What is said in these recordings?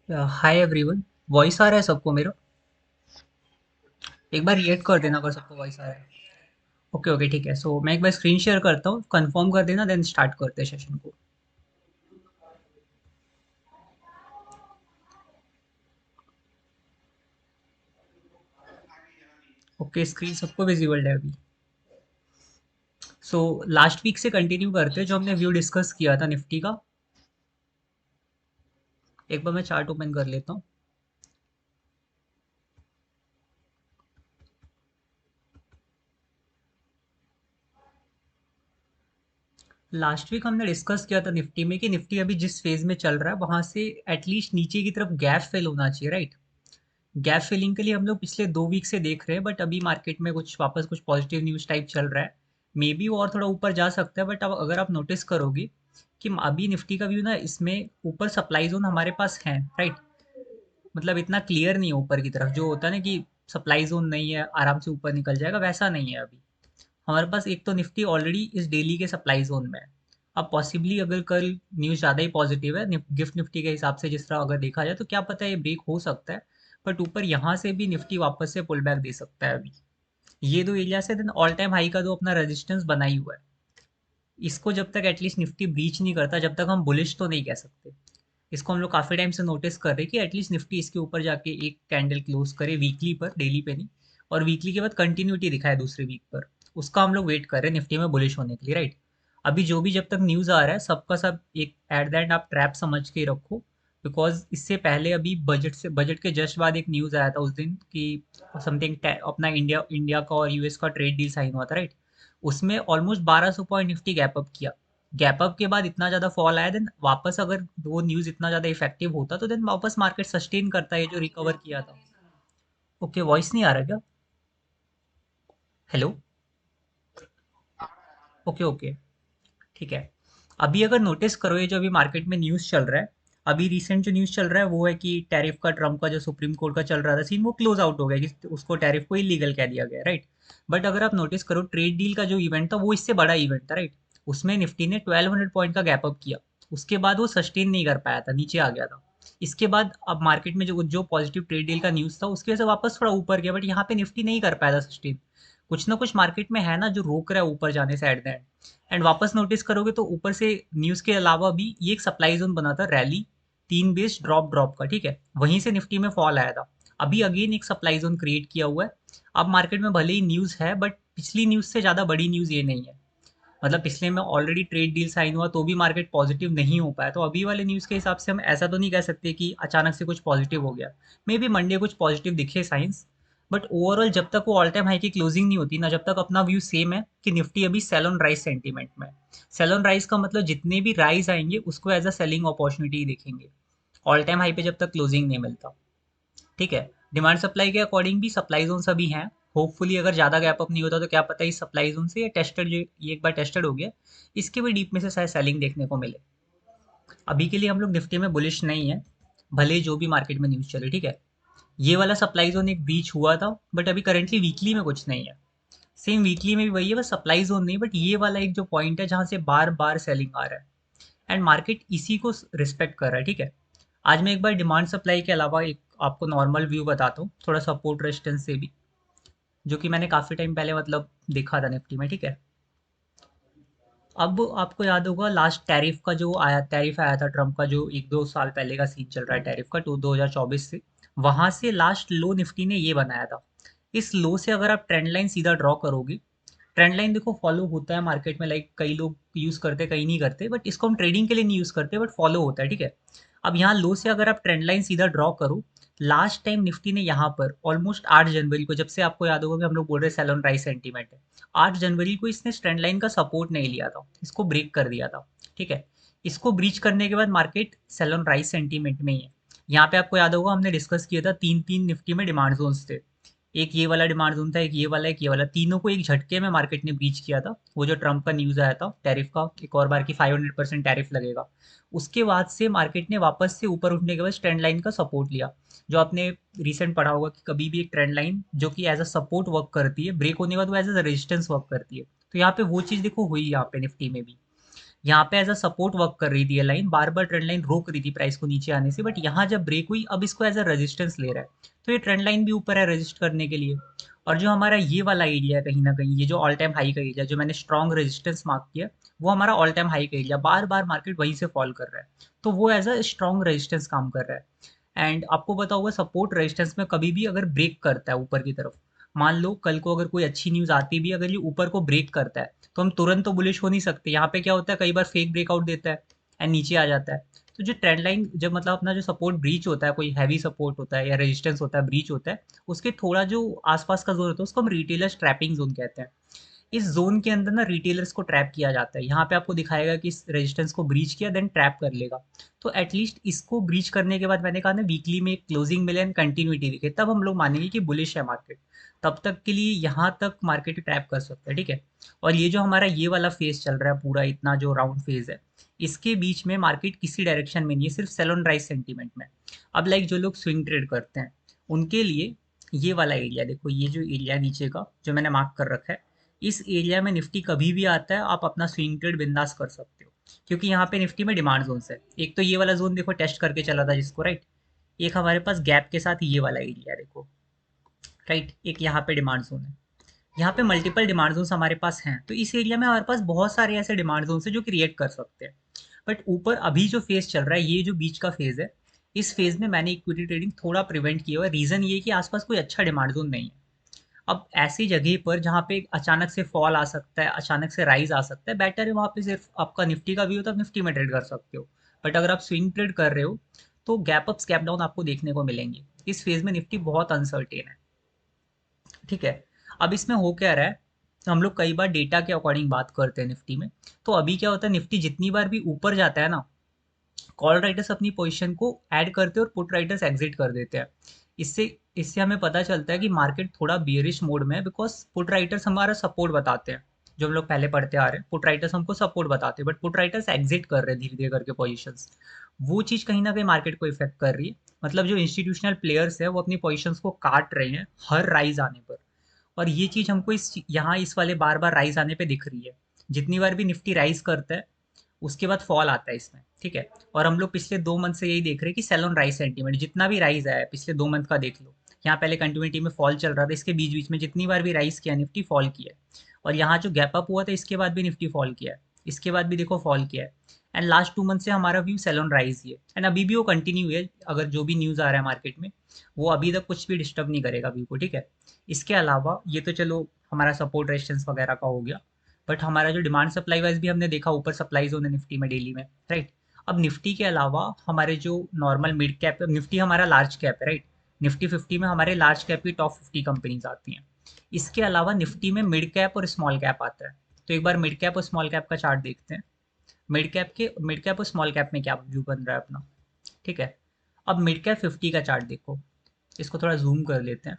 Hi everyone. Voice आ रहा है सबको मेरा? एक बार रिएक्ट कर देना अगर सबको वॉइस आ रहा है। ओके ओके ठीक है। सो मैं एक बार स्क्रीन शेयर करता हूँ, कंफर्म कर देना, देन स्टार्ट करते हैं सेशन को। ओके, स्क्रीन सबको विजिबल है अभी? सो लास्ट वीक से कंटिन्यू करते हैं जो हमने व्यू डिस्कस किया था निफ्टी का। एक बार मैं चार्ट ओपन कर लेता हूँ। लास्ट वीक हमने डिस्कस किया था निफ्टी में कि निफ्टी अभी जिस फेज में चल रहा है वहां से एटलीस्ट नीचे की तरफ गैप फिल होना चाहिए, राइट? गैप फिलिंग के लिए हम लोग पिछले 2 वीक से देख रहे हैं, बट अभी मार्केट में कुछ वापस कुछ पॉजिटिव न्यूज़ टाइप चल रहा है। मे बी वो और थोड़ा ऊपर जा सकता है, बट अब अगर आप नोटिस करोगे कि अभी निफ्टी का व्यू ना, इसमें ऊपर सप्लाई जोन हमारे पास है, राइट? मतलब इतना क्लियर नहीं है ऊपर की तरफ, जो होता है ना कि सप्लाई जोन नहीं है आराम से ऊपर निकल जाएगा, वैसा नहीं है अभी। हमारे पास एक तो निफ्टी ऑलरेडी इस डेली के सप्लाई जोन में है। अब पॉसिबली अगर कल न्यूज़ ज़्यादा ही पॉजिटिव है गिफ्ट निफ्टी के हिसाब से, जिस तरह अगर देखा जाए तो क्या पता है ये ब्रेक हो सकता है। बट ऊपर यहाँ से भी निफ्टी वापस से पुल बैक दे सकता है अभी। ये दो एरिया से देन ऑल टाइम हाई का जो अपना रेजिस्टेंस बना ही हुआ है, इसको जब तक एटलीस्ट निफ्टी ब्रीच नहीं करता, जब तक हम बुलिश तो नहीं कह सकते। इसको हम लोग काफ़ी टाइम से नोटिस कर रहे हैं कि एटलीस्ट निफ्टी इसके ऊपर जाके एक कैंडल क्लोज करे वीकली पर, डेली पे नहीं। और वीकली के बाद कंटिन्यूटी दिखाए दूसरे वीक पर। उसका हम लोग वेट कर रहे हैं निफ्टी में बुलिश होने के लिए, राइट? अभी जो भी जब तक न्यूज़ आ रहा है सबका सब एक एट द एंड आप ट्रैप समझ के ही रखो। बिकॉज इससे पहले अभी बजट के जस्ट बाद एक न्यूज़ आया था उस दिन कि समथिंग अपना इंडिया इंडिया का और यूएस का ट्रेड डील साइन हुआ था, राइट? उसमें almost 1200 point Nifty gap up किया। गैप अप के बाद इतना ज़्यादा फॉल आया, देन वापस अगर वो न्यूज़ इतना ज़्यादा इफेक्टिव होता तो देन वापस मार्केट सस्टेन करता है, ये जो रिकवर किया था। ओके, वॉइस नहीं आ रहा क्या? हेलो? ओके ओके ठीक है। अभी अगर नोटिस करो, ये जो अभी मार्केट में न्यूज़ चल रहा है, अभी रिसेंट जो न्यूज़ चल रहा है वो है कि टैरिफ का, ट्रम्प का जो सुप्रीम कोर्ट का चल रहा था सीन, वो क्लोज आउट हो गया कि उसको टैरिफ को इलीगल कह दिया गया, राइट? बट अगर आप नोटिस करो, ट्रेड डील का जो इवेंट था वो इससे बड़ा इवेंट था, राइट? उसमें निफ्टी ने 1200 पॉइंट का गैप अप किया। उसके बाद वो सस्टेन नहीं कर पाया था, नीचे आ गया था। इसके बाद अब मार्केट में जो जो पॉजिटिव ट्रेड डील का न्यूज़ था उसकी वजह से वापस थोड़ा ऊपर गया, बट यहाँ पे निफ्टी नहीं कर पाया था सस्टेन। कुछ ना कुछ मार्केट में है ना जो रोक रहा है ऊपर जाने से एट द एंड। एंड वापस नोटिस करोगे तो ऊपर से न्यूज़ के अलावा भी ये एक सप्लाई जोन बना था, रैली 3 बेस ड्रॉप ड्रॉप का, ठीक है? वहीं से निफ्टी में फॉल आया था। अभी अगेन एक सप्लाई जोन क्रिएट किया हुआ है। अब मार्केट में भले ही न्यूज़ है, बट पिछली न्यूज़ से ज़्यादा बड़ी न्यूज़ ये नहीं है। मतलब पिछले में ऑलरेडी ट्रेड डील साइन हुआ तो भी मार्केट पॉजिटिव नहीं हो पाया, तो अभी वाले न्यूज़ के हिसाब से हम ऐसा तो नहीं कह सकते कि अचानक से कुछ पॉजिटिव हो गया। मे बी मंडे कुछ पॉजिटिव दिखे साइंस। बट ओवरऑल जब तक वो ऑल टाइम हाई की क्लोजिंग नहीं होती ना, जब तक अपना व्यू सेम है कि निफ्टी अभी सेल ऑन राइज सेंटीमेंट में है। सेल ऑन राइज का मतलब जितने भी राइज आएंगे उसको एज अ सेलिंग अपॉर्चुनिटी देखेंगे, ऑल टाइम हाई पे जब तक क्लोजिंग नहीं मिलता। ठीक है? डिमांड सप्लाई के अकॉर्डिंग भी सप्लाई जोन सभी हैं। होपफुली अगर ज़्यादा गैप अप नहीं होता तो क्या पता इस सप्लाई जोन से ये टेस्टेड, ये एक बार टेस्टेड हो गया, इसके भी डीप में से शायद सेलिंग देखने को मिले। अभी के लिए हम लोग निफ्टी में बुलिश नहीं है, भले ही जो भी मार्केट में न्यूज़ चले, ठीक है? ये वाला सप्लाई जोन एक बीच हुआ था, बट अभी करेंटली वीकली में कुछ नहीं है। सेम वीकली में भी वही है, बस सप्लाई जोन नहीं, बट ये वाला एक जो पॉइंट है जहाँ से बार बार सेलिंग आ रहा है। एंड मार्केट इसी को रिस्पेक्ट कर रहा है, ठीक है? आज मैं एक बार डिमांड सप्लाई के अलावा एक आपको नॉर्मल व्यू बताता हूँ, थोड़ा सपोर्ट रेजिस्टेंस से भी, जो कि मैंने काफ़ी टाइम पहले मतलब देखा था निफ्टी में, ठीक है? अब आपको याद होगा लास्ट टैरिफ आया था ट्रम्प का, जो 1-2 साल पहले का सीन चल रहा है टैरिफ का, 2024 से। वहां से लास्ट लो निफ्टी ने ये बनाया था। इस लो से अगर आप ट्रेंड लाइन सीधा ड्रॉ करोगे, ट्रेंड लाइन देखो फॉलो होता है मार्केट में, लाइक कई लोग यूज करते हैं कई नहीं करते, बट इसको हम ट्रेडिंग के लिए नहीं यूज करते, बट फॉलो होता है, ठीक है? अब यहाँ लो से अगर आप ट्रेंड लाइन सीधा ड्रॉ करो, लास्ट टाइम निफ्टी ने यहाँ पर ऑलमोस्ट 8 जनवरी को, जब से आपको याद होगा कि हम लोग बोल रहे सेल ऑन राइज सेंटीमेंट है, 8 जनवरी को इसने ट्रेंड लाइन का सपोर्ट नहीं लिया था, इसको ब्रेक कर दिया था, ठीक है? इसको ब्रीच करने के बाद market sell on rise sentiment में ही है। यहाँ पे आपको याद होगा हमने डिस्कस किया था तीन तीन निफ्टी में डिमांड जोन्स थे। एक ये वाला डिमांड जोन था, एक ये वाला, एक ये वाला, तीनों को एक झटके में मार्केट ने ब्रीच किया था। वो जो ट्रम्प का न्यूज़ आया था टैरिफ का, एक और बार की 500% टैरिफ लगेगा, उसके बाद से मार्केट ने वापस से ऊपर उठने के बाद ट्रेंड लाइन का सपोर्ट लिया। जो आपने रिसेंट पढ़ा होगा कि कभी भी एक ट्रेंड लाइन जो कि एज अ सपोर्ट वर्क करती है, ब्रेक होने के बाद वो एज अ रेजिस्टेंस वर्क करती है। तो यहाँ पे वो चीज़ देखो हुई यहाँ पे निफ्टी में भी। यहाँ पे एज अ सपोर्ट वर्क कर रही थी ये लाइन, बार बार ट्रेंड लाइन रोक रही थी प्राइस को नीचे आने से, बट यहाँ जब ब्रेक हुई अब इसको एज अ रेजिस्टेंस ले रहा है, तो ये ट्रेंड लाइन भी ऊपर है रेजिस्ट करने के लिए। और जो हमारा ये वाला एरिया है कहीं ना कहीं, ये जो ऑल टाइम हाई का एरिया जो मैंने स्ट्रॉन्ग रेजिस्टेंस मार्क किया, वो हमारा ऑल टाइम हाई का एरिया, बार बार मार्केट वहीं से फॉल कर रहा है, तो वो एज अ स्ट्रॉन्ग रेजिस्टेंस काम कर रहा है। एंड आपको पता होगा सपोर्ट रेजिस्टेंस में कभी भी अगर ब्रेक करता है ऊपर की तरफ, मान लो कल को अगर कोई अच्छी न्यूज़ आती भी, अगर ये ऊपर को ब्रेक करता है, तो हम तुरंत तो बुलिश हो नहीं सकते। यहाँ पे क्या होता है, कई बार फेक ब्रेकआउट देता है एंड नीचे आ जाता है। तो जो ट्रेंड लाइन जब मतलब अपना जो सपोर्ट ब्रीच होता है, कोई हैवी सपोर्ट होता है या रेजिस्टेंस होता है, ब्रीच होता है, उसके थोड़ा जो आसपास का जोन होता है उसको हम रिटेलर्स ट्रैपिंग जोन कहते हैं। इस जोन के अंदर ना रिटेलर्स को ट्रैप किया जाता है। यहाँ पे आपको दिखाएगा कि इस रेजिस्टेंस को ब्रीच किया देन ट्रैप कर लेगा। तो एटलीस्ट इसको ब्रीच करने के बाद मैंने कहा ना वीकली में क्लोजिंग मिले एंड कंटिन्यूटी दिखे, तब हम लोग मानेंगे कि बुलिश है मार्केट। तब तक के लिए यहाँ तक मार्केट ट्रैप कर सकता है, ठीक है। और ये जो हमारा ये वाला फेज चल रहा है पूरा, इतना जो राउंड फेज है, इसके बीच में मार्केट किसी डायरेक्शन में नहीं है, सिर्फ सेल ऑन राइज सेंटीमेंट में। अब लाइक जो लोग स्विंग ट्रेड करते हैं उनके लिए ये वाला एरिया देखो, ये जो एरिया नीचे का जो मैंने मार्क कर रखा है, इस एरिया में निफ्टी कभी भी आता है, आप अपना स्विंग ट्रेड बिंदास कर सकते हो, क्योंकि यहाँ पे निफ्टी में डिमांड जोन है। एक तो ये वाला जोन देखो टेस्ट करके चला था जिसको, राइट। एक हमारे पास गैप के साथ ये वाला एरिया देखो, राइट। एक यहाँ पे डिमांड जोन है, यहाँ पे मल्टीपल डिमांड जोन हमारे पास हैं, तो इस एरिया में हमारे पास बहुत सारे ऐसे डिमांड जोन है जो क्रिएट कर सकते हैं। बट ऊपर अभी जो फेज चल रहा है, ये जो बीच का फेज है, इस फेज में मैंने इक्विटी ट्रेडिंग थोड़ा प्रिवेंट किया हुआ है। रीजन ये कि आसपास कोई अच्छा डिमांड जोन नहीं है। अब ऐसी जगह पर जहाँ पे अचानक से फॉल आ सकता है, अचानक से राइज आ सकता है, बेटर है वहाँ पे सिर्फ आपका निफ्टी का व्यू, तो आप निफ्टी में ट्रेड कर सकते हो। बट अगर आप स्विंग ट्रेड कर रहे हो तो गैप अप्स गैप डाउन आपको देखने को मिलेंगे। इस फेज में निफ्टी बहुत अनसर्टेन है, ठीक है। अब इसमें हो क्या रहा है, हम लोग कई बार डेटा के अकॉर्डिंग बात करते हैं निफ्टी में। तो अभी क्या होता है, निफ्टी जितनी बार भी ऊपर जाता है ना, कॉल राइटर्स अपनी पोजीशन को ऐड करते हैं और पुट राइटर्स एग्जिट कर देते हैं। इससे इससे हमें पता चलता है कि मार्केट थोड़ा बियरिश मोड में है, बिकॉज पुट राइटर्स हमारा सपोर्ट बताते हैं। जो हम लोग पहले पढ़ते आ रहे हैं, पुट राइटर्स हमको सपोर्ट बताते हैं, बट पुट राइटर्स एग्जिट कर रहे हैं धीरे धीरे करके पोजीशंस। वो चीज़ कहीं ना कहीं मार्केट को इफेक्ट कर रही है। मतलब जो इंस्टीट्यूशनल प्लेयर्स है वो अपनी पोजीशंस को काट रहे हैं हर राइज आने पर। और ये चीज़ हमको यहाँ इस वाले बार बार राइज आने पे दिख रही है। जितनी बार भी निफ्टी राइज करता है उसके बाद फॉल आता है इसमें, ठीक है। और हम लोग पिछले 2 मंथ से यही देख रहे हैं कि सेल ऑन राइज सेंटीमेंट जितना भी राइज आया है पिछले 2 मंथ का देख लो। यहाँ पहले कंटिन्यूटी में फॉल चल रहा था, इसके बीच बीच में जितनी बार भी राइज किया निफ्टी फॉल किया है। और यहाँ जो गैप अप हुआ था इसके बाद भी निफ्टी फॉल किया है, इसके बाद भी देखो फॉल किया है। एंड लास्ट 2 मंथ से हमारा व्यू सेल ऑन राइज ही है, एंड अभी भी वो कंटिन्यू है। अगर जो भी न्यूज़ आ रहा है मार्केट में, वो अभी तक कुछ भी डिस्टर्ब नहीं करेगा व्यू को, ठीक है। इसके अलावा ये तो चलो हमारा सपोर्ट रेजिस्टेंस वगैरह का हो गया, बट हमारा जो डिमांड सप्लाई वाइज भी हमने देखा, ऊपर सप्लाई जोन है निफ्टी में डेली में, राइट। अब निफ्टी के अलावा हमारे जो नॉर्मल मिड कैप, निफ्टी हमारा लार्ज कैप है, राइट। निफ्टी 50 में हमारे लार्ज कैप की टॉप 50 कंपनीज आती हैं। इसके अलावा निफ्टी में मिड कैप और स्मॉल कैप आता है। तो एक बार मिड कैप और स्मॉल कैप का चार्ट देखते हैं। मिड कैप और स्मॉल कैप में क्या व्यू बन रहा है अपना, ठीक है। अब मिड कैप 50 का चार्ट देखो, इसको थोड़ा जूम कर लेते हैं।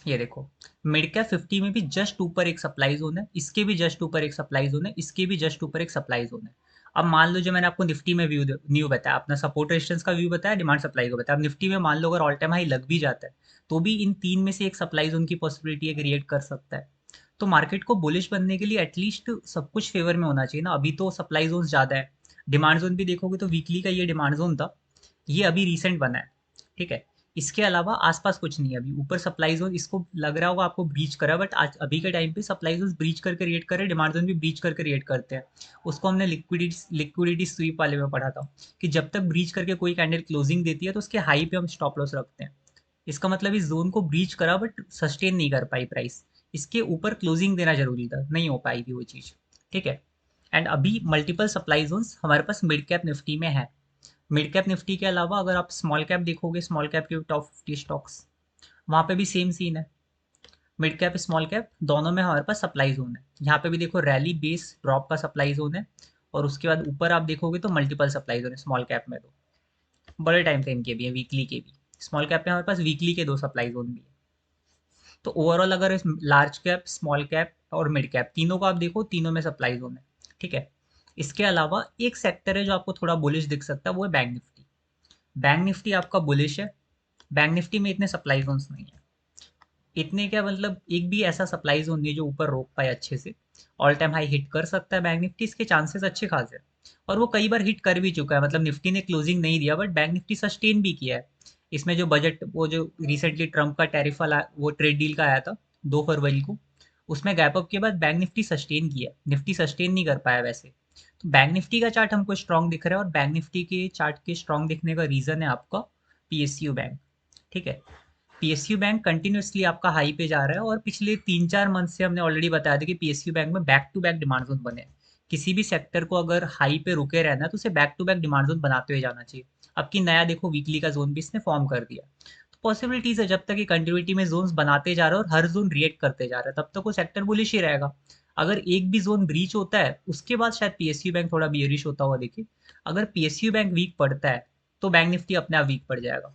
ये देखो, मिड कैप 50 में भी जस्ट ऊपर एक सप्लाई जोन है, इसके भी जस्ट ऊपर एक सप्लाई जोन है, इसके भी जस्ट ऊपर एक सप्लाई जोन है। अब मान लो जो मैंने आपको निफ्टी में व्यू बताया, अपना सपोर्ट रेजिस्टेंस का व्यू बताया, डिमांड सप्लाई को बताया। अब निफ्टी में मान लो अगर ऑल टाइम हाई लग भी जाता है, तो भी इन तीन में से एक सप्लाई जोन की पॉसिबिलिटी क्रिएट कर सकता है। तो मार्केट को बुलिश बनने के लिए एटलीस्ट सब कुछ फेवर में होना चाहिए ना। अभी तो सप्लाई जोन ज्यादा है, डिमांड जोन भी देखोगे तो वीकली का ये डिमांड जोन था, ये अभी रिसेंट बना है, ठीक है। इसके अलावा आसपास कुछ नहीं है। अभी ऊपर सप्लाई जोन इसको लग रहा होगा आपको ब्रीच करा, बट आज अभी के टाइम पे सप्लाई जोन ब्रीच करके रिएट करे, डिमांड जोन भी ब्रीच करके रिएट करते हैं। उसको हमने लिक्विडिटी स्वीप वाले में पढ़ा था कि जब तक ब्रीच करके कोई कैंडल क्लोजिंग देती है तो उसके हाई पे हम स्टॉप लॉस रखते हैं। इसका मतलब इस जोन को ब्रीच करा बट सस्टेन नहीं कर पाई प्राइस, इसके ऊपर क्लोजिंग देना जरूरी था, नहीं हो पाई थी वो चीज़, ठीक है। एंड अभी मल्टीपल सप्लाई जोन्स हमारे पास मिड कैप निफ्टी में है। मिड कैप निफ्टी के अलावा अगर आप स्मॉल कैप देखोगे, स्मॉल कैप के टॉप 50 स्टॉक्स, वहाँ पे भी सेम सीन है। मिड कैप स्मॉल कैप दोनों में हमारे पास सप्लाई जोन है। यहाँ पे भी देखो रैली बेस ड्रॉप का सप्लाई जोन है, और उसके बाद ऊपर आप देखोगे तो मल्टीपल सप्लाई जोन है स्मॉल कैप में। तो बड़े टाइम फ्रेम के भी है, वीकली के भी। स्मॉल कैप में हमारे पास वीकली के 2 सप्लाई जोन भी है। तो ओवरऑल अगर इस लार्ज कैप, स्मॉल कैप और मिड कैप तीनों को आप देखो, तीनों में सप्लाई जोन है, ठीक है। इसके अलावा एक सेक्टर है जो आपको थोड़ा बुलिश दिख सकता है, वो है बैंक निफ्टी। बैंक निफ्टी आपका बुलिश है। बैंक निफ्टी में इतने सप्लाई जोन्स नहीं है। इतने क्या मतलब, एक भी ऐसा सप्लाई जोन नहीं है जो ऊपर रोक पाए अच्छे से। ऑल टाइम हाई हिट कर सकता है बैंक निफ्टी, इसके चांसेस अच्छे खासे हैं। और वो कई बार हिट कर भी चुका है, मतलब निफ्टी ने क्लोजिंग नहीं दिया बट बैंक निफ्टी सस्टेन भी किया है। इसमें जो बजट, वो जो रिसेंटली ट्रम्प का टैरिफ वाला वो ट्रेड डील का आया था 2 फरवरी को, उसमें गैप अप के बाद बैंक निफ्टी सस्टेन किया, निफ्टी सस्टेन नहीं कर पाया वैसे। तो बैंक निफ्टी का चार्ट हमको स्ट्रांग दिख रहा है, और बैंक निफ्टी के चार्ट के स्ट्रांग दिखने का रीजन है आपका पीएसयू बैंक। ठीक है, पीएसयू बैंक कंटिन्यूअसली आपका हाई पे जा रहा है, और पिछले 3-4 मंथ से हमने ऑलरेडी बताया था कि पीएसयू बैंक में back to back demand zone बने हैं। किसी भी सेक्टर को अगर हाई पे रुके रहना है तो उसे back to back demand zone बनाते हुए जाना चाहिए। अब की नया देखो वीकली का जोन भी इसने फॉर्म कर दिया। तो पॉसिबिलिटीज है, जब तक ये कंटिन्यूटी में जोन्स बनाते जा रहा है और हर जोन रिएक्ट करते जा रहा है, तब तक वो सेक्टर बुलिश ही रहेगा। अगर एक भी जोन ब्रीच होता है उसके बाद शायद पीएसयू बैंक थोड़ा बियरिश होता हुआ देखिए। अगर पीएसयू बैंक वीक पड़ता है तो बैंक निफ्टी अपने आप वीक पड़ जाएगा,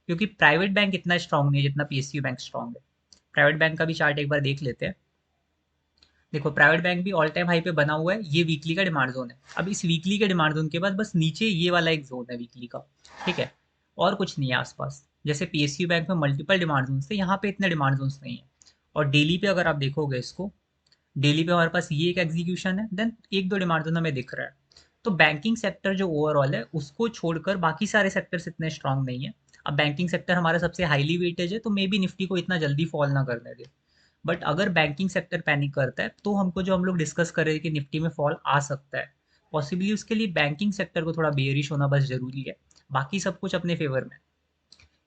क्योंकि प्राइवेट बैंक इतना स्ट्रांग नहीं है जितना पीएसयू बैंक स्ट्रांग है। प्राइवेट बैंक का भी चार्ट एक बार देख लेते हैं। देखो प्राइवेट बैंक भी ऑल टाइम हाई पे बना हुआ है, ये वीकली का डिमांड जोन है। अब इस वीकली के डिमांड जोन के बाद बस नीचे ये वाला एक जोन है वीकली का। ठीक है, और कुछ नहीं है आसपास। जैसे पीएसयू बैंक में मल्टीपल डिमांड जोन थे, यहाँ पे इतने डिमांड जोन नहीं है। और डेली पे अगर आप देखोगे इसको, डेली पे हमारे पास ये एक एग्जीक्यूशन है, देन एक दो डिमांड जोन हमें दिख रहा है। तो बैंकिंग सेक्टर जो ओवरऑल है उसको छोड़कर बाकी सारे सेक्टर्स इतने स्ट्रांग नहीं है। अब बैंकिंग सेक्टर हमारा सबसे हाईली वेटेज है, तो मे बी निफ्टी को इतना जल्दी फॉल ना करने दे। बट अगर बैंकिंग सेक्टर पैनिक करता है तो हमको, जो हम लोग डिस्कस कर रहे थे कि निफ्टी में फॉल आ सकता है, पॉसिबली उसके लिए बैंकिंग सेक्टर को थोड़ा बेयरिश होना बस जरूरी है। बाकी सब कुछ अपने फेवर में।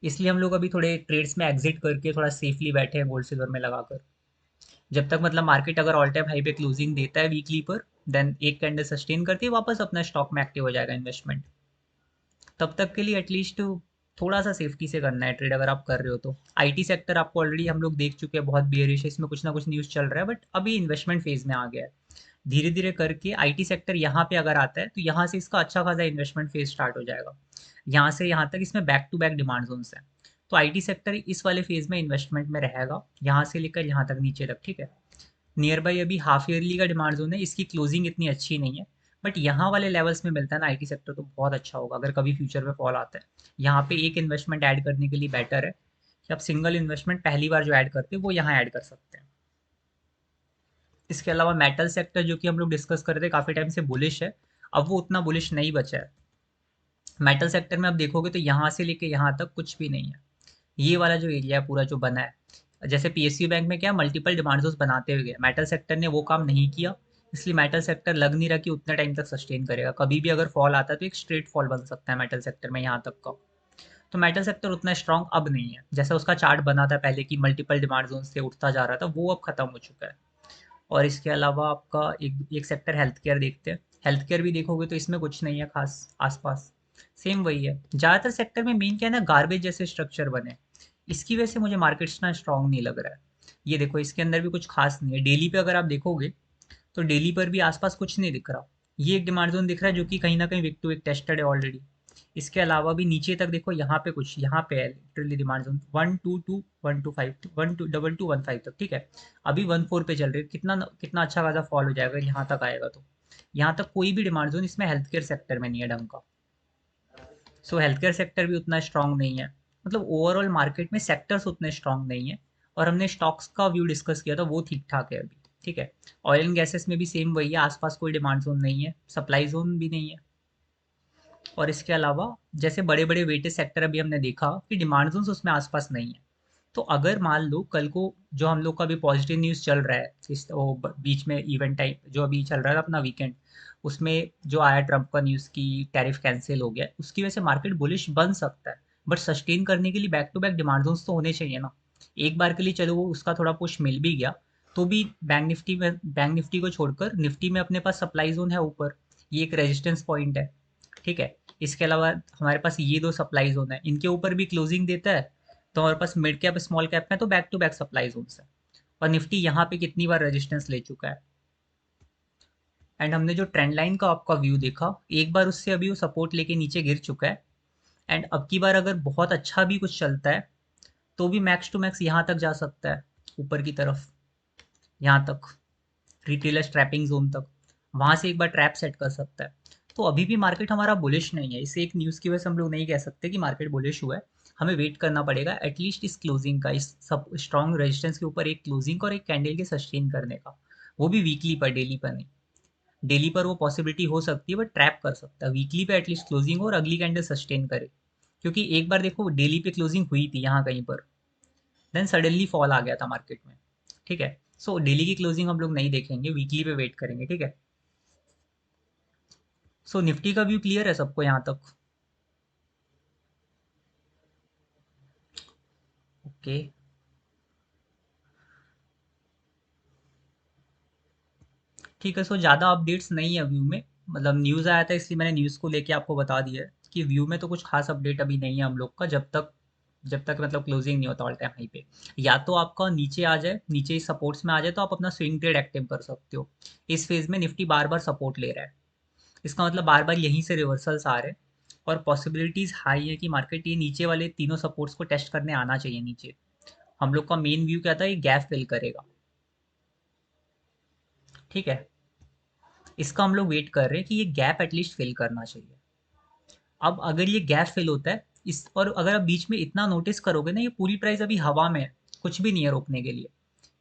इसलिए हम लोग अभी थोड़े ट्रेड्स में एग्जिट करके थोड़ा सेफली बैठे हैं गोल्ड सिल्वर में लगाकर। जब तक मतलब मार्केट अगर ऑल टाइम हाई पे क्लोजिंग देता है वीकली पर, देन एक कैंडल सस्टेन करती है, वापस अपना स्टॉक में एक्टिव हो जाएगा इन्वेस्टमेंट। तब तक के लिए एटलीस्ट थोड़ा सा सेफ्टी से करना है ट्रेड, अगर आप कर रहे हो तो। आईटी सेक्टर आपको ऑलरेडी हम लोग देख चुके हैं, बहुत बियरिश है, इसमें कुछ ना कुछ न्यूज़ चल रहा है, बट अभी इन्वेस्टमेंट फेज में आ गया है। धीरे धीरे करके आईटी सेक्टर यहाँ पे अगर आता है तो यहाँ से इसका अच्छा खासा इन्वेस्टमेंट फेज स्टार्ट हो जाएगा। यहाँ से यहाँ तक इसमें back to back demand zones हैं। तो आईटी सेक्टर इस वाले फेज में इन्वेस्टमेंट में रहेगा, यहाँ से लेकर यहाँ तक नीचे तक। ठीक है, नियर बाई अभी हाफ ईयरली का डिमांड जोन है, इसकी क्लोजिंग इतनी अच्छी नहीं है। बट यहाँ वाले लेवल्स में मिलता है ना आईटी सेक्टर, तो बहुत अच्छा होगा अगर कभी फ्यूचर में फॉल आता है। यहाँ पे एक इन्वेस्टमेंट ऐड करने के लिए बेटर है कि आप सिंगल इन्वेस्टमेंट पहली बार जो ऐड करते हैं वो यहाँ ऐड कर सकते हैं। इसके अलावा मेटल सेक्टर जो कि हम लोग डिस्कस कर रहे थे काफ़ी टाइम से बुलिश है, अब वो उतना बुलिश नहीं बचा है। मेटल सेक्टर में आप देखोगे तो यहाँ से लेके यहाँ तक कुछ भी नहीं है। ये वाला जो एरिया है पूरा जो बना है, जैसे पीएसयू बैंक में क्या मल्टीपल डिमांड जोन्स बनाते हुए गए, मेटल सेक्टर ने वो काम नहीं किया। इसलिए मेटल सेक्टर लग नहीं रहा कि उतना टाइम तक सस्टेन करेगा। कभी भी अगर फॉल आता है तो एक स्ट्रेट फॉल बन सकता है मेटल सेक्टर में यहाँ तक का। तो मेटल सेक्टर उतना स्ट्रांग अब नहीं है, जैसा उसका चार्ट बना था पहले कि मल्टीपल डिमांड जोन से उठता जा रहा था, वो अब खत्म हो चुका है। और इसके अलावा आपका एक एक सेक्टर हेल्थ केयर देखते हैं। हेल्थ केयर भी देखोगे तो इसमें कुछ नहीं है खास आसपास, सेम वही है। ज़्यादातर सेक्टर में मेन क्या है ना, गार्बेज जैसे स्ट्रक्चर बने, इसकी वजह से मुझे मार्केट इतना स्ट्रांग नहीं लग रहा है। ये देखो इसके अंदर भी कुछ खास नहीं है। डेली पे अगर आप देखोगे तो डेली पर भी आसपास कुछ नहीं दिख रहा। ये एक डिमांड जोन दिख रहा है जो कि कहीं ना कहीं विक टू विक टेस्टेड है ऑलरेडी। इसके अलावा भी नीचे तक देखो, यहाँ पे कुछ, यहाँ पे है लिटरली डिमांड जोन 122 125 122 125 तक। ठीक है, अभी 14 पे चल रही है। कितना कितना अच्छा खासा फॉल हो जाएगा यहाँ तक आएगा तो। यहाँ तक कोई भी डिमांड जोन इसमें हेल्थ केयर सेक्टर में नहीं है ढंग का। सो हेल्थ केयर सेक्टर भी उतना स्ट्रांग नहीं है। मतलब ओवरऑल मार्केट में सेक्टर्स उतने स्ट्रांग नहीं है। और हमने स्टॉक्स का व्यू डिस्कस किया था, वो ठीक ठाक है अभी। ठीक है, ऑयल एंड गैसेस में भी सेम वही है, आसपास कोई डिमांड जोन नहीं है, सप्लाई जोन भी नहीं है। और इसके अलावा जैसे बड़े बड़े वेटेज सेक्टर अभी हमने देखा कि डिमांड जोन्स उसमें आसपास नहीं है। तो अगर मान लो कल को जो हम लोग का अभी पॉजिटिव न्यूज़ चल रहा है, इस वो बीच में इवेंट टाइप जो अभी चल रहा है अपना वीकेंड, उसमें जो आया ट्रम्प का न्यूज़ की टैरिफ कैंसिल हो गया, उसकी वजह से मार्केट बुलिश बन सकता है। बट सस्टेन करने के लिए back to back demand zones तो होने चाहिए ना। एक बार के लिए चलो वो उसका थोड़ा पुश मिल भी गया, तो भी बैंक निफ्टी को छोड़कर निफ्टी में अपने पास सप्लाई जोन है ऊपर, ये एक रेजिस्टेंस पॉइंट है। ठीक है, इसके अलावा हमारे पास ये दो सप्लाई जोन है, इनके ऊपर भी क्लोजिंग देता है, तो हमारे पास मिड कैप स्मॉल कैप में तो back to back supply zones है। और निफ्टी यहाँ पे कितनी बार रेजिस्टेंस ले चुका है। एंड हमने जो ट्रेंड लाइन का आपका व्यू देखा, एक बार उससे अभी वो सपोर्ट लेके नीचे गिर चुका है। एंड अब की बार अगर बहुत अच्छा भी कुछ चलता है तो भी मैक्स टू मैक्स यहाँ तक जा सकता है, ऊपर की तरफ, यहाँ तक, रिटेलर ट्रैपिंग जोन तक। वहां से एक बार ट्रैप सेट कर सकता है। तो अभी भी मार्केट हमारा बुलिश नहीं है, इसे एक न्यूज़ की वजह से हम लोग नहीं कह सकते कि मार्केट बुलिश हुआ है। हमें वेट करना पड़ेगा एटलीस्ट इस क्लोजिंग का, इस सब स्ट्रॉन्ग रेजिस्टेंस के ऊपर एक क्लोजिंग और एक कैंडल के सस्टेन करने का। वो भी वीकली पर, डेली पर नहीं। डेली पर वो पॉसिबिलिटी हो सकती है बट ट्रैप कर सकता है, वीकली पे एटलीस्ट क्लोजिंग हो और अगली कैंडल सस्टेन करे। क्योंकि एक बार देखो डेली पे क्लोजिंग हुई थी यहाँ कहीं पर, देन सडनली फॉल आ गया था मार्केट में। ठीक है, सो डेली की क्लोजिंग हम लोग नहीं देखेंगे, वीकली पे वेट करेंगे। ठीक है, सो निफ्टी का व्यू क्लियर है सबको यहाँ तक? ओके, ठीक है। सो ज़्यादा अपडेट्स नहीं है व्यू में, मतलब न्यूज़ आया था इसलिए मैंने न्यूज़ को लेके आपको बता दिया है कि व्यू में तो कुछ खास अपडेट अभी नहीं है हम लोग का, जब तक मतलब क्लोजिंग नहीं होता ऑल टाइम हाई पे। या तो आपका नीचे आ जाए, नीचे सपोर्ट्स में आ जाए तो आप अपना स्विंग ट्रेड एक्टिव कर सकते हो। इस फेज में निफ्टी बार बार सपोर्ट ले रहा है, इसका मतलब बार बार यहीं से रिवर्सल्स आ रहे हैं और पॉसिबिलिटीज हाई है कि मार्केट ये नीचे वाले तीनों सपोर्ट्स को टेस्ट करने आना चाहिए नीचे। हम लोग का मेन व्यू क्या था, ये गैप फिल करेगा। ठीक है, इसका हम लोग वेट कर रहे हैं कि ये गैप एटलीस्ट फिल करना चाहिए। अब अगर ये गैप फिल होता है इस, और अगर आप बीच में इतना नोटिस करोगे ना, ये पूरी प्राइस अभी हवा में है, कुछ भी नहीं है रोकने के लिए।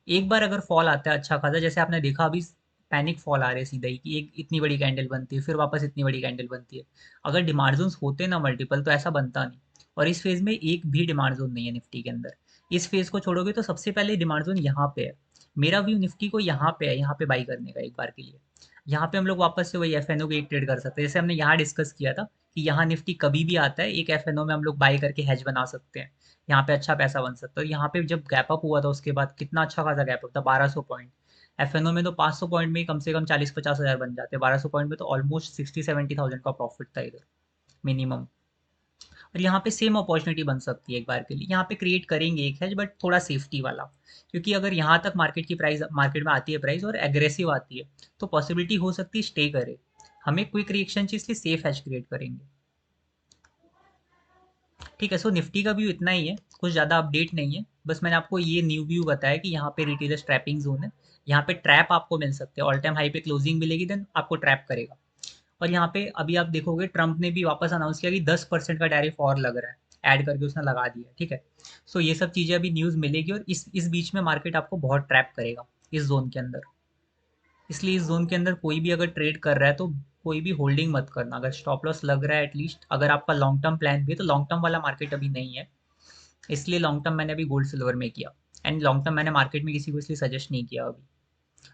एक बार अगर फॉल आता है अच्छा खासा, जैसे आपने देखा अभी पैनिक फॉल आ रहे हैं सीधा ही कि एक इतनी बड़ी कैंडल बनती है फिर वापस इतनी बड़ी कैंडल बनती है। अगर डिमांड जोन्स होते ना मल्टीपल तो ऐसा बनता नहीं। और इस फेज में एक भी डिमांड जोन नहीं है निफ्टी के अंदर। इस फेज को छोड़ोगे तो सबसे पहले डिमांड जोन यहाँ पे है। मेरा व्यू निफ्टी को यहाँ पे है, यहाँ पे बाई करने का एक बार के लिए। यहाँ पे हम लोग वापस से वही एफ एन ओ की एक ट्रेड कर सकते हैं, जैसे हमने यहाँ डिस्कस किया था कि यहाँ निफ्टी कभी भी आता है एक एफ एन ओ में हम लोग बाई करके हेज बना सकते हैं। यहाँ पे अच्छा पैसा बन सकता है। और यहाँ पे जब गैप अप हुआ था उसके बाद कितना अच्छा खासा गैप अप था, 1200 पॉइंट। एफएनओ में तो 500 पॉइंट में ही कम से कम 40-50 हज़ार बन जाते हैं, 1200 पॉइंट में तो ऑलमोस्ट 60-70 थाउजेंड का प्रॉफिट था इधर मिनिमम। और यहाँ पे सेम अपॉर्चुनिटी बन सकती है एक बार के लिए, यहाँ पे क्रिएट करेंगे एक हैज बट थोड़ा सेफ्टी वाला। क्योंकि अगर यहाँ तक मार्केट की प्राइस, मार्केट में आती है प्राइस और एग्रेसिव आती है तो पॉसिबिलिटी हो सकती है स्टे करे। हमें क्विक रिएक्शन चाहिए इसलिए सेफ हैज क्रिएट करेंगे। ठीक है, सो निफ्टी का व्यू इतना ही है, कुछ ज़्यादा अपडेट नहीं है। बस मैंने आपको ये न्यू व्यू बताया कि यहाँ पे रिटेलर्स ट्रैपिंग जोन है, यहाँ पे ट्रैप आपको मिल सकते हैं, ऑल टाइम हाई पे क्लोजिंग मिलेगी देन आपको ट्रैप करेगा। और यहाँ पे अभी आप देखोगे ट्रंप ने भी वापस अनाउंस किया कि 10% का टैरिफ और लग रहा है, ऐड करके उसने लगा दिया। ठीक है, सो ये सब चीज़ें अभी न्यूज़ मिलेगी और इस बीच में मार्केट आपको बहुत ट्रैप करेगा इस जोन के अंदर। इसलिए इस जोन के अंदर कोई भी अगर ट्रेड कर रहा है तो कोई भी होल्डिंग मत करना। अगर स्टॉप लॉस लग रहा है एटलीस्ट, अगर आपका लॉन्ग टर्म प्लान भी है तो लॉन्ग टर्म वाला मार्केट अभी नहीं है, इसलिए लॉन्ग टर्म मैंने अभी गोल्ड सिल्वर में किया। एंड लॉन्ग टर्म मैंने मार्केट में किसी को इसलिए सजेस्ट नहीं किया अभी।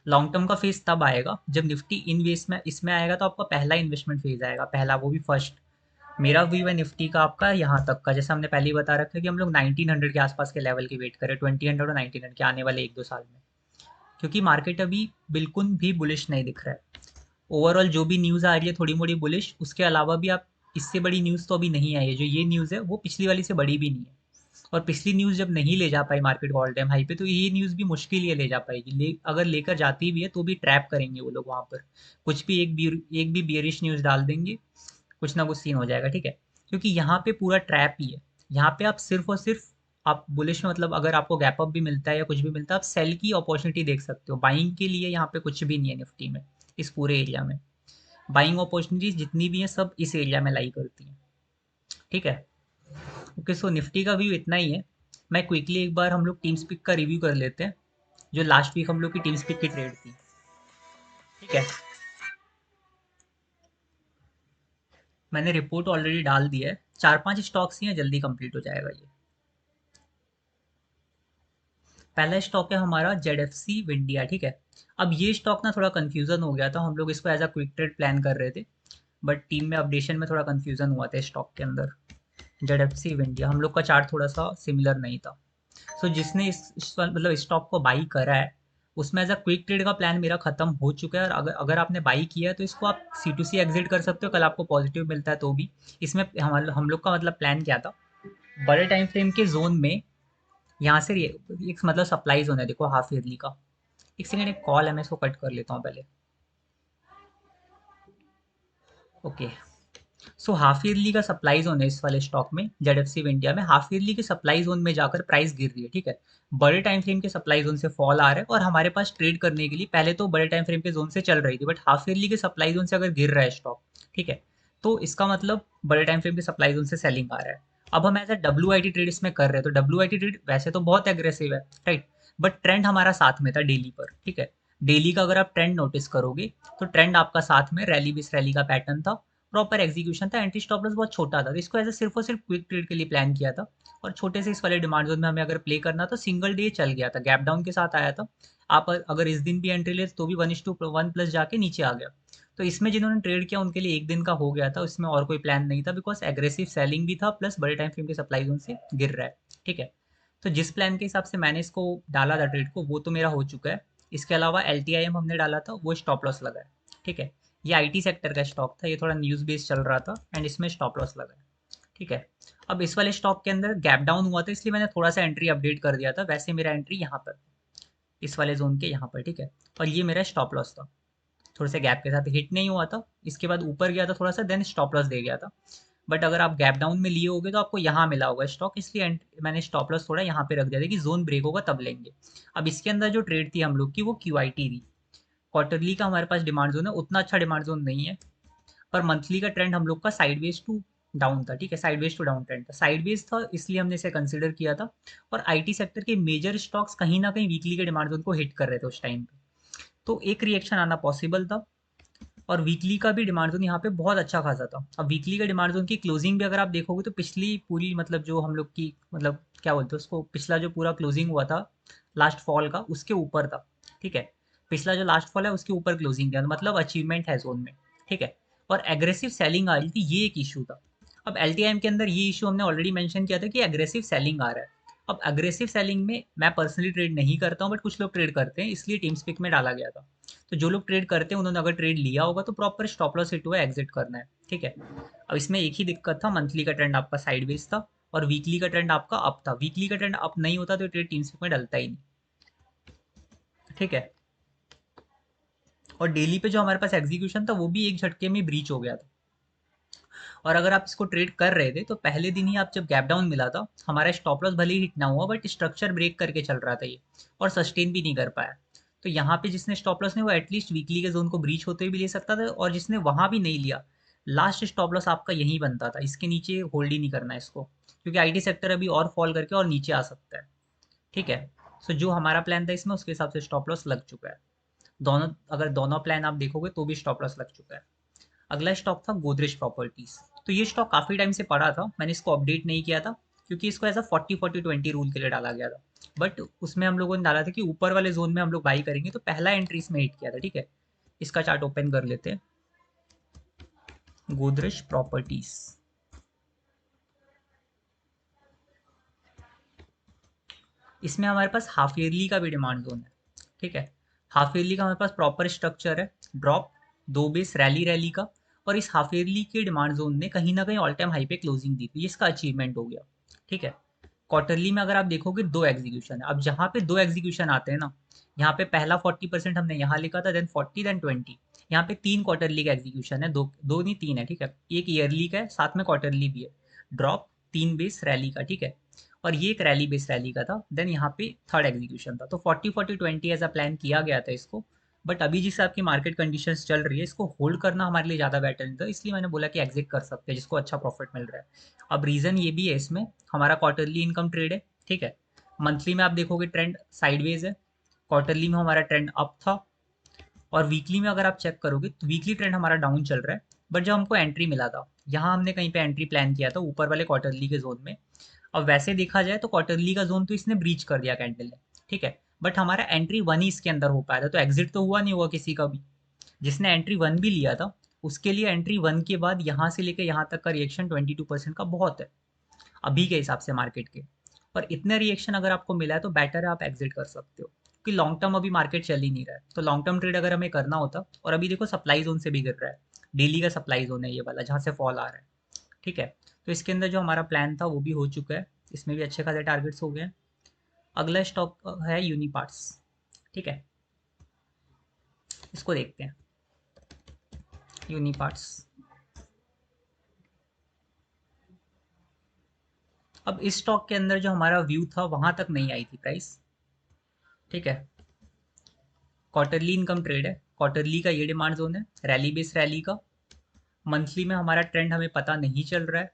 लॉन्ग टर्म का फेज तब आएगा जब निफ्टी इन्वेस्ट में इसमें आएगा, तो आपका पहला इन्वेस्टमेंट फेज आएगा, पहला वो भी फर्स्ट। मेरा व्यू है निफ्टी का आपका यहाँ तक का, जैसे हमने पहले ही बता रखा है कि हम लोग 1900 के आसपास के लेवल की वेट करें, 2000 और 1900 के आने वाले 1-2 साल में। क्योंकि मार्केट अभी बिल्कुल भी बुलिश नहीं दिख रहा है। ओवरऑल जो भी न्यूज़ आ रही है थोड़ी मोड़ी बुलिश, उसके अलावा भी आप, इससे बड़ी न्यूज़ तो अभी नहीं आई है। जो ये न्यूज़ है वो पिछली वाली से बड़ी भी नहीं है। और पिछली न्यूज़ जब नहीं ले जा पाई मार्केट को ऑल टाइम हाई पे, तो ये न्यूज़ भी मुश्किल ही है ले जा पाएगी। अगर लेकर जाती भी है तो भी ट्रैप करेंगे वो लोग वहाँ पर। कुछ भी एक भी बियरिश न्यूज़ डाल देंगे, कुछ ना कुछ सीन हो जाएगा। ठीक है, क्योंकि यहाँ पे पूरा ट्रैप ही है। यहाँ पे आप सिर्फ और सिर्फ, आप बुलिश में मतलब अगर आपको गैप अप भी मिलता है या कुछ भी मिलता है, आप सेल की अपॉर्चुनिटी देख सकते हो। बाइंग के लिए यहाँ पे कुछ भी नहीं है निफ्टी में, इस पूरे एरिया में। बाइंग अपॉर्चुनिटीज जितनी भी हैं सब इस एरिया में लाई करती हैं। ठीक है, ओके। सो निफ्टी का व्यू इतना ही है। मैं क्विकली एक बार हम लोग टीम स्पीक का रिव्यू कर लेते हैं, जो लास्ट वीक हम लोग की टीम स्पीक की ट्रेड थी। ठीक है, मैंने रिपोर्ट ऑलरेडी डाल दिया है, 4-5 स्टॉक्स ही हैं, जल्दी कंप्लीट हो जाएगा ये। पहला स्टॉक है हमारा जेड एफ सी विंडिया। ठीक है, अब ये स्टॉक ना थोड़ा कंफ्यूजन हो गया था, हम लोग इसको एज अ क्विक ट्रेड प्लान कर रहे थे बट टीम में अपडेशन में थोड़ा कंफ्यूजन हुआ था स्टॉक के अंदर। जेड एफ सी विंडिया हम लोग का चार्ट थोड़ा सा सिमिलर नहीं था। सो जिसने मतलब स्टॉक को बाई करा है उसमें एज अ क्विक ट्रेड का प्लान मेरा खत्म हो चुका है। और अगर अगर आपने बाई किया है तो इसको आप सी टू सी एग्जिट कर सकते हो, कल आपको पॉजिटिव मिलता है तो भी। इसमें हम लोग का मतलब प्लान क्या था, बड़े टाइम फ्रेम के जोन में यहाँ से एक मतलब सप्लाईज होना है, देखो हाफ ईयरली का। एक सेकेंड, एक कॉल है मैं इसको कट कर लेता हूँ पहले। ओके, सो हाफ ईयरली का सप्लाई जोन है इस वाले स्टॉक में, जेड एफ सी इंडिया में। हाफ ईयरली के सप्लाई जोन में जाकर प्राइस गिर रही है। ठीक है, बड़े टाइम फ्रेम के सप्लाई जोन से फॉल आ रहा है और हमारे पास ट्रेड करने के लिए, पहले तो बड़े टाइम फ्रेम के जोन से चल रही थी बट हाफ ईयरली के सप्लाई जोन से अगर गिर रहा है स्टॉक, ठीक है, तो इसका मतलब बड़े टाइम फ्रेम के सप्लाई जोन से सेलिंग आ रहा है। अब हम as a W I T trade इसमें कर रहे हैं, तो डब्ल्यू आई टी ट्रेड वैसे तो बहुत एग्रेसिव है, राइट, बट ट्रेंड हमारा साथ में था डेली पर। ठीक है, डेली का अगर आप ट्रेंड नोटिस करोगे तो ट्रेंड आपका साथ में रैली बेस रैली का पैटर्न था, प्रॉपर एग्जीक्यूशन था, एंट्री स्टॉप लॉस बहुत छोटा था, तो इसको ऐसे सिर्फ और सिर्फ क्विक ट्रेड के लिए प्लान किया था। और छोटे से इस वाले डिमांड जोन में हमें अगर प्ले करना तो सिंगल डे चल गया था, गैप डाउन के साथ आया था। आप अगर इस दिन भी एंट्री ले तो भी 1:1 प्लस जाके नीचे आ गया। तो इसमें जिन्होंने ट्रेड किया उनके लिए एक दिन का हो गया था, इसमें और कोई प्लान नहीं था, बिकॉज एग्रेसिव सेलिंग भी था प्लस बड़े टाइम फ्रेम के सप्लाई जोन से गिर रहा है। ठीक है, तो जिस प्लान के हिसाब से मैंने इसको डाला था ट्रेड को वो तो मेरा हो चुका है। इसके अलावा एल हमने डाला था, वो स्टॉप लॉस लगा है। ठीक है, ये आईटी सेक्टर का स्टॉक था, ये थोड़ा न्यूज़ बेस्ड चल रहा था एंड इसमें स्टॉप लॉस लगा है। ठीक है, अब इस वाले स्टॉक के अंदर गैप डाउन हुआ था इसलिए मैंने थोड़ा सा एंट्री अपडेट कर दिया था, वैसे मेरा एंट्री यहाँ पर इस वाले जोन के यहाँ पर। ठीक है, और ये मेरा स्टॉप लॉस था, थोड़े से गैप के साथ हिट नहीं हुआ था, इसके बाद ऊपर गया था थोड़ा सा, देन स्टॉप लॉस दे गया था। बट अगर आप गैप डाउन में लिए होगे तो आपको यहाँ मिला होगा स्टॉक, इसलिए मैंने स्टॉप लॉस थोड़ा यहाँ पे रख दिया था कि जोन ब्रेक होगा तब लेंगे। अब इसके अंदर जो ट्रेड थी हम लोग की वो क्यूआईटी थी। क्वार्टरली का हमारे पास डिमांड जोन है, उतना अच्छा डिमांड जोन नहीं है, पर मंथली का ट्रेंड हम लोग का साइडवेज टू डाउन था। ठीक है, साइडवेज टू डाउन ट्रेंड था, साइडवेज था इसलिए हमने इसे कंसिडर किया था। और आईटी सेक्टर के मेजर स्टॉक्स कहीं ना कहीं वीकली के डिमांड जोन को हिट कर रहे थे उस टाइम पे, तो एक रिएक्शन आना पॉसिबल था। और वीकली का भी डिमांड जोन यहाँ पे बहुत अच्छा खासा था। अब वीकली का डिमांड जोन की क्लोजिंग भी अगर आप देखोगे तो पिछली पूरी मतलब जो हम लोग की मतलब क्या बोलते हैं उसको, पिछला जो पूरा क्लोजिंग हुआ था लास्ट फॉल का उसके ऊपर था। ठीक है, पिछला जो लास्ट फॉल है उसके ऊपर क्लोजिंग किया, मतलब अचीवमेंट है जोन में। ठीक है, और एग्रेसिव सेलिंग आ रही थी, ये एक इशू था। अब एल के अंदर ये इशू हमने ऑलरेडी मेंशन किया था कि एग्रेसिव सेलिंग आ रहा है। अब एग्रेसिव सेलिंग में मैं पर्सनली ट्रेड नहीं करता हूँ, बट कुछ लोग ट्रेड करते हैं, इसलिए टीम स्पिक में डाला गया था। तो जो लोग ट्रेड करते हैं उन्होंने अगर ट्रेड लिया होगा तो प्रॉपर स्टॉप लॉस हिट हुआ एग्जिट करना है। ठीक है, अब इसमें एक ही दिक्कत था, मंथली का ट्रेंड आपका साइडवेज था और वीकली का ट्रेंड आपका अप था। वीकली का ट्रेंड अप नहीं होता तो ट्रेड टीम स्पिक में डलता ही नहीं। ठीक है, और डेली पे जो हमारे पास एग्जीक्यूशन था वो भी एक झटके में ब्रीच हो गया था। और अगर आप इसको ट्रेड कर रहे थे तो पहले दिन ही आप जब गैप डाउन मिला था, हमारा स्टॉप लॉस भले ही हिट ना हुआ बट स्ट्रक्चर ब्रेक करके चल रहा था ये, और सस्टेन भी नहीं कर पाया। तो यहाँ पे जिसने स्टॉप लॉस नहीं वो एटलीस्ट वीकली के जोन को ब्रीच होते हुए भी ले सकता था, और जिसने वहां भी नहीं लिया, लास्ट स्टॉप लॉस आपका यही बनता था, इसके नीचे होल्ड ही नहीं करना है इसको, क्योंकि आईटी सेक्टर अभी और फॉल करके और नीचे आ सकता है। ठीक है, सो जो हमारा प्लान था इसमें उसके हिसाब से स्टॉप लॉस लग चुका है। दोनों, अगर दोनों प्लान आप देखोगे तो भी स्टॉप लॉस लग चुका है। अगला स्टॉक था गोदरेज प्रॉपर्टीज। तो ये स्टॉक काफी टाइम से पड़ा था, मैंने इसको अपडेट नहीं किया था क्योंकि इसको ऐसा 40-40-20 रूल के लिए डाला गया था। बट उसमें हम लोगों ने डाला था कि ऊपर वाले जोन में हम लोग बाई करेंगे, तो पहला एंट्री इसमें हिट किया था। ठीक है, इसका चार्ट ओपन कर लेते हैं, गोदरेज प्रॉपर्टीज। इसमें हमारे पास हाफ ईयरली का भी डिमांड जोन है। ठीक है, हाफ ईयरली का हमारे पास प्रॉपर स्ट्रक्चर है, ड्रॉप, दो बेस रैली रैली का, और इस हाफ ईयरली के डिमांड जोन ने कहीं ना कहीं ऑल टाइम हाई पे क्लोजिंग दी थी, ये इसका अचीवमेंट हो गया। ठीक है, क्वार्टरली में अगर आप देखोगे दो एग्जीक्यूशन है, अब जहाँ पे दो एग्जीक्यूशन आते हैं ना, यहाँ पे पहला 40% हमने यहाँ लिखा था, देन 40 देन 20। यहाँ पे तीन क्वार्टरली का एग्जीक्यूशन है, दो दो नहीं तीन है। ठीक है, एक ईयरली का है साथ में क्वार्टरली भी है, ड्रॉप, तीन बेस रैली का। ठीक है, और ये एक रैली बेस रैली का था, देन यहाँ पे थर्ड एग्जीक्यूशन था। तो 40-40-20 ऐसा प्लान किया गया था इसको। बट अभी जिस आपकी मार्केट कंडीशंस चल रही है, इसको होल्ड करना हमारे लिए ज़्यादा बेटर नहीं था, इसलिए मैंने बोला कि एग्जिट कर सकते हैं जिसको अच्छा प्रॉफिट मिल रहा है। अब रीज़न ये भी है, इसमें हमारा क्वार्टरली इनकम ट्रेड है। ठीक है, मंथली में आप देखोगे ट्रेंड साइडवेज है, क्वार्टरली में हमारा ट्रेंड अप था, और वीकली में अगर आप चेक करोगे तो वीकली ट्रेंड हमारा डाउन चल रहा है। बट जब हमको एंट्री मिला था, यहाँ हमने कहीं पे एंट्री प्लान किया था ऊपर वाले क्वार्टरली के जोन में। अब वैसे देखा जाए तो क्वार्टरली का जोन तो इसने ब्रीच कर दिया कैंडल ने। ठीक है, बट हमारा एंट्री वन ही इसके अंदर हो पाया था, तो एग्जिट तो हुआ नहीं हुआ किसी का भी। जिसने एंट्री वन भी लिया था उसके लिए एंट्री वन के बाद यहाँ से लेकर यहाँ तक का रिएक्शन 22% का बहुत है अभी के हिसाब से मार्केट के। पर इतना रिएक्शन अगर आपको मिला है तो बेटर है आप एग्जिट कर सकते हो, क्योंकि लॉन्ग टर्म अभी मार्केट चल ही नहीं रहा है। तो लॉन्ग टर्म ट्रेड अगर हमें करना होता, और अभी देखो सप्लाई जोन से भी गिर रहा है, डेली का सप्लाई जोन है ये वाला जहाँ से फॉल आ रहा है। ठीक है, तो इसके अंदर जो हमारा प्लान था वो भी हो चुका है, इसमें भी अच्छे खासे टारगेट्स हो गए हैं। अगला स्टॉक है यूनिपार्ट्स। ठीक है, इसको देखते हैं, यूनिपार्ट्स। अब इस स्टॉक के अंदर जो हमारा व्यू था वहां तक नहीं आई थी प्राइस। ठीक है, क्वार्टरली इनकम ट्रेड है, क्वार्टरली का ये डिमांड जोन है, रैली बेस रैली का। मंथली में हमारा ट्रेंड हमें पता नहीं चल रहा है,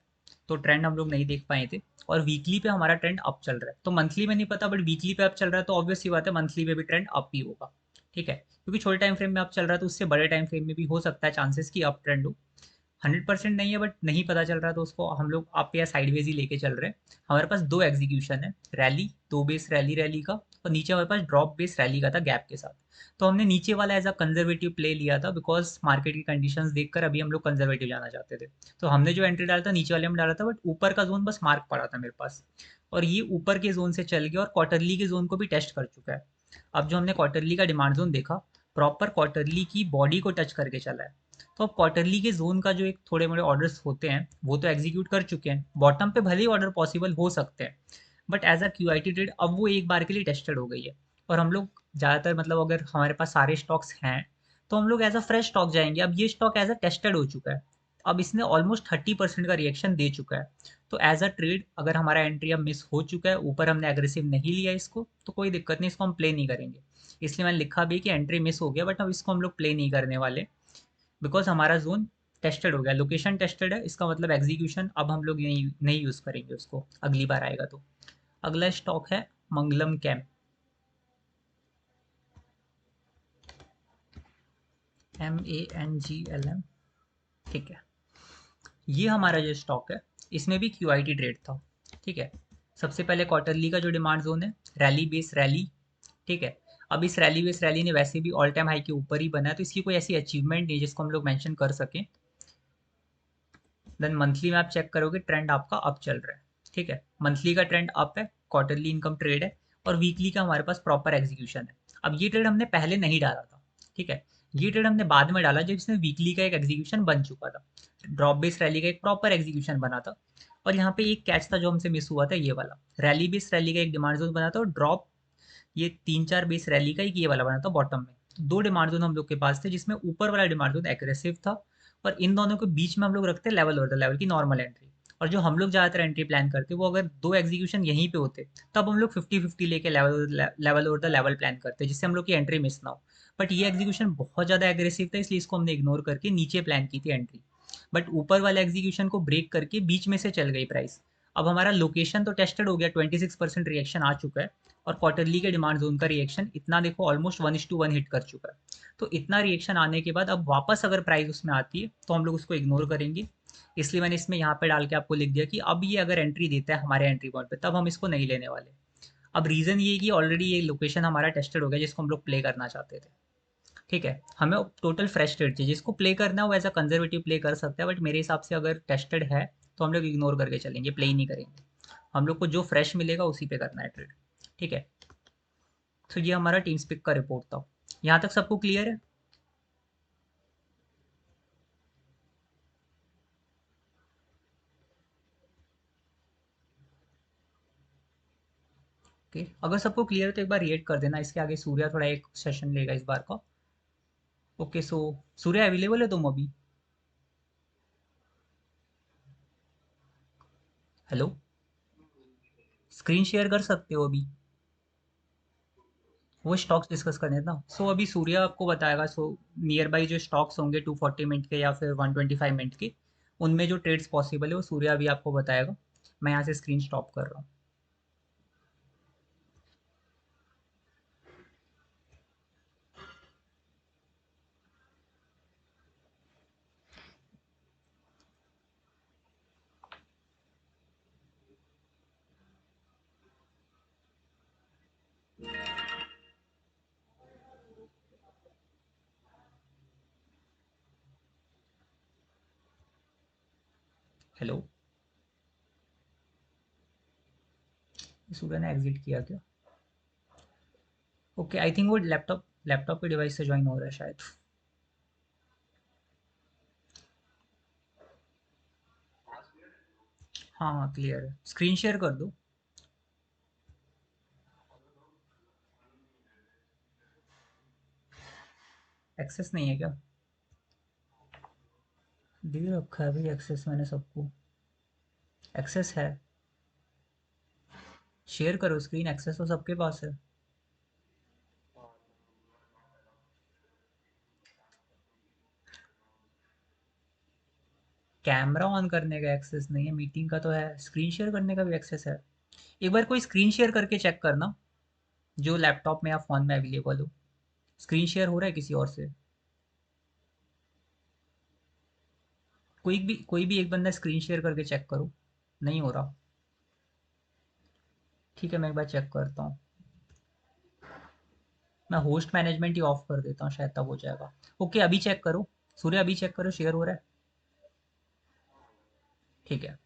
तो ट्रेंड हम लोग नहीं देख पाए थे। और वीकली पे हमारा ट्रेंड अप चल रहा है, तो मंथली में नहीं पता बट वीकली पे अप चल रहा है, तो ऑब्वियस सी बात है मंथली पे भी ट्रेंड अप ही होगा। ठीक है, क्योंकि छोटे टाइम फ्रेम में आप चल रहा है तो उससे बड़े टाइम फ्रेम में भी हो सकता है चांसेस कि अप ट्रेंड हो। 100% नहीं है, बट नहीं पता चल रहा तो उसको हम लोग अप या साइडवेज ही लेके चल रहे हैं। हमारे पास दो एग्जीक्यूशन है, रैली, दो बेस रैली रैली का, और नीचे हमारे पास ड्रॉप बेस रैली का था गैप के साथ। तो हमने नीचे वाला एज अ कंजर्वेटिव प्ले लिया था, बिकॉज मार्केट की कंडीशंस देखकर अभी हम लोग कंजर्वेटिव जाना चाहते थे। तो हमने जो एंट्री डाला था नीचे वाले में डाला था, बट ऊपर का जोन बस मार्क पड़ा था मेरे पास, और ये ऊपर के जोन से चल गया और क्वार्टरली के जोन को भी टेस्ट कर चुका है। अब जो हमने क्वार्टरली का डिमांड जोन देखा, प्रॉपर क्वार्टरली की बॉडी को टच करके चला है। तो अब क्वार्टरली के जोन का जो एक थोड़े मोड़े ऑर्डर्स होते हैं वो तो एग्जीक्यूट कर चुके हैं, बॉटम पे भले ही ऑर्डर पॉसिबल हो सकते हैं, but as a Q I T trade अब वो एक बार के लिए टेस्टेड हो गई है। और हम लोग ज़्यादातर मतलब अगर हमारे पास सारे स्टॉक्स हैं तो हम लोग एज अ फ्रेश स्टॉक जाएंगे। अब ये स्टॉक एज अ टेस्टेड हो चुका है, अब इसने ऑलमोस्ट 30% का रिएक्शन दे चुका है। तो एज अ ट्रेड अगर हमारा एंट्री अब मिस हो चुका है, ऊपर हमने एग्रेसिव नहीं लिया इसको, तो कोई दिक्कत नहीं, इसको हम प्ले नहीं करेंगे। इसलिए मैंने लिखा भी कि एंट्री मिस हो गया, बट अब इसको हम लोग प्ले नहीं करने वाले, बिकॉज हमारा जोन टेस्टेड हो गया, लोकेशन टेस्टेड है, इसका मतलब एग्जीक्यूशन अब हम लोग नहीं नहीं यूज़ करेंगे उसको, अगली बार आएगा तो। अगला स्टॉक है मंगलम कैम, MANGLM। ठीक है, ये हमारा जो स्टॉक है इसमें भी QIT ट्रेड था। ठीक है, सबसे पहले क्वार्टरली का जो डिमांड जोन है, रैली बेस रैली। ठीक है, अब इस रैली बेस रैली ने वैसे भी ऑल टाइम हाई के ऊपर ही बना है, तो इसकी कोई ऐसी अचीवमेंट नहीं जिसको हम लोग मेंशन कर सकें। देन मंथली में आप चेक करोगे ट्रेंड आपका अप चल रहा है। ठीक है, मंथली का ट्रेंड अप है, क्वार्टरली इनकम ट्रेड है, और वीकली का हमारे पास प्रॉपर एग्जीक्यूशन है। अब ये ट्रेड हमने पहले नहीं डाला था। ठीक है, ये ट्रेड हमने बाद में डाला जब इसमें वीकली का एक एग्जीक्यूशन बन चुका था, ड्रॉप बेस रैली का एक प्रॉपर एग्जीक्यूशन बना था। और यहाँ पे एक कैच था जो हमसे मिस हुआ था, ये वाला रैली बेस रैली का एक डिमांड जोन बना था, और ड्रॉप ये 3-4 बेस रैली का एक ये वाला बना था बॉटम में। तो दो डिमांड जोन हम लोग के पास थे, जिसमें ऊपर वाला डिमांड जोन एग्रेसिव था, और इन दोनों के बीच में हम लोग रखते लेवल और द लेवल की नॉर्मल एंट्री। और जो हम लोग ज़्यादातर एंट्री प्लान करते वो अगर दो एग्जीक्यूशन यहीं पे होते तब हम लोग 50-50 लेके लेवल और द लेवल प्लान करते, जिससे हम लोग की एंट्री मिस ना हो। बट ये एग्जीक्यूशन बहुत ज़्यादा एग्रेसिव था, इसलिए इसको हमने इग्नोर करके नीचे प्लान की थी एंट्री। बट ऊपर वाले एग्जीक्यूशन को ब्रेक करके बीच में से चल गई प्राइस। अब हमारा लोकेशन तो टेस्टेड हो गया, 26% रिएक्शन आ चुका है, और क्वार्टरली के डिमांड जोन का रिएक्शन इतना देखो ऑलमोस्ट 1:1 हिट कर चुका है। तो इतना रिएक्शन आने के बाद अब वापस अगर प्राइस उसमें आती है तो हम लोग उसको इग्नोर करेंगे। इसलिए मैंने इसमें यहाँ पे डाल के आपको लिख दिया कि अब ये अगर एंट्री देता है हमारे एंट्री पॉइंट पे तब हम इसको नहीं लेने वाले। अब रीज़न ये है कि ऑलरेडी ये लोकेशन हमारा टेस्टेड हो गया जिसको हम लोग प्ले करना चाहते थे। ठीक है, हमें टोटल फ्रेश ट्रेड चाहिए, जिसको प्ले करना है वो एज अ कंजर्वेटिव प्ले कर सकता है, बट मेरे हिसाब से अगर टेस्टेड है तो हम लोग इग्नोर करके चलेंगे, प्ले ही नहीं करेंगे। हम लोग को जो फ्रेश मिलेगा उसी पे करना है ट्रेड। ठीक है, तो ये हमारा टीम स्पिक का रिपोर्ट था। यहाँ तक सबको क्लियर है? ओके, अगर सबको क्लियर है तो एक बार रिएक्ट कर देना, इसके आगे सूर्या थोड़ा एक सेशन लेगा इस बार का। ओके, सो सूर्या अवेलेबल है तुम अभी? हेलो, स्क्रीन शेयर कर सकते हो अभी? वो स्टॉक्स डिस्कस करने थे ना, सो अभी सूर्या आपको बताएगा। सो नियर बाई जो स्टॉक्स होंगे 240 मिनट के या फिर 125 मिनट के, उनमें जो ट्रेड्स पॉसिबल है वो सूर्या अभी आपको बताएगा। मैं यहाँ से स्क्रीन स्टॉप कर रहा हूँ। हेलो, सूर्या ने एग्जिट किया क्या? ओके, आई थिंक वो लैपटॉप लैपटॉप के डिवाइस से ज्वाइन हो रहा है शायद। हाँ हाँ, क्लियर है, स्क्रीन शेयर कर दो। एक्सेस नहीं है क्या? दे रखा है अभी एक्सेस मैंने सबको। एक्सेस है, शेयर करो स्क्रीन, एक्सेस तो सबके पास है। कैमरा ऑन करने का एक्सेस नहीं है, मीटिंग का तो है, स्क्रीन शेयर करने का भी एक्सेस है। एक बार कोई स्क्रीन शेयर करके चेक करना, जो लैपटॉप में या फ़ोन में अवेलेबल हो। स्क्रीन शेयर हो रहा है किसी और से? कोई भी एक बंदा स्क्रीन शेयर करके चेक करो। नहीं हो रहा? ठीक है, मैं एक बार चेक करता हूँ। मैं होस्ट मैनेजमेंट ही ऑफ कर देता हूँ, शायद तब हो जाएगा। ओके, अभी चेक करो। सूर्य, अभी चेक करो, शेयर हो रहा है? ठीक है।